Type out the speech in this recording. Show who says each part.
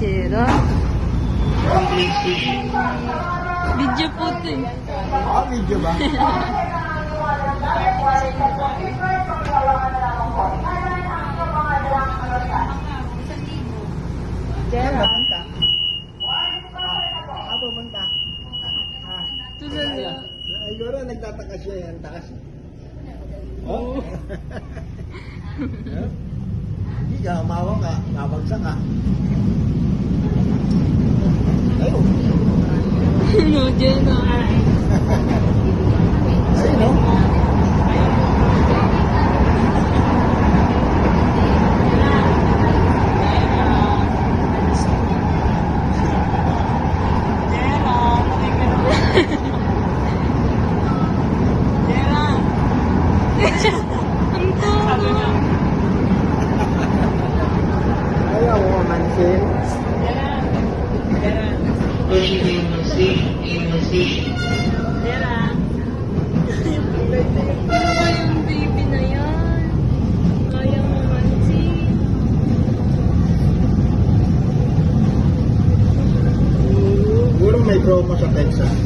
Speaker 1: Jera. Video po ito eh.
Speaker 2: Ah, video ba?
Speaker 1: Jera.
Speaker 2: Pumunta. Pumunta.
Speaker 1: Ito na nga.
Speaker 2: Siguro nagtataka siya yan, taas. Oh. Hindi ka, umawa ka, babagsak ka. Ayun.
Speaker 1: No, Jera.
Speaker 2: Ayun, no? Ayaw mo mamansin.
Speaker 1: Ano ba yung baby na yan? Kaya mo mansin.
Speaker 2: Siguro may promo sa Texas.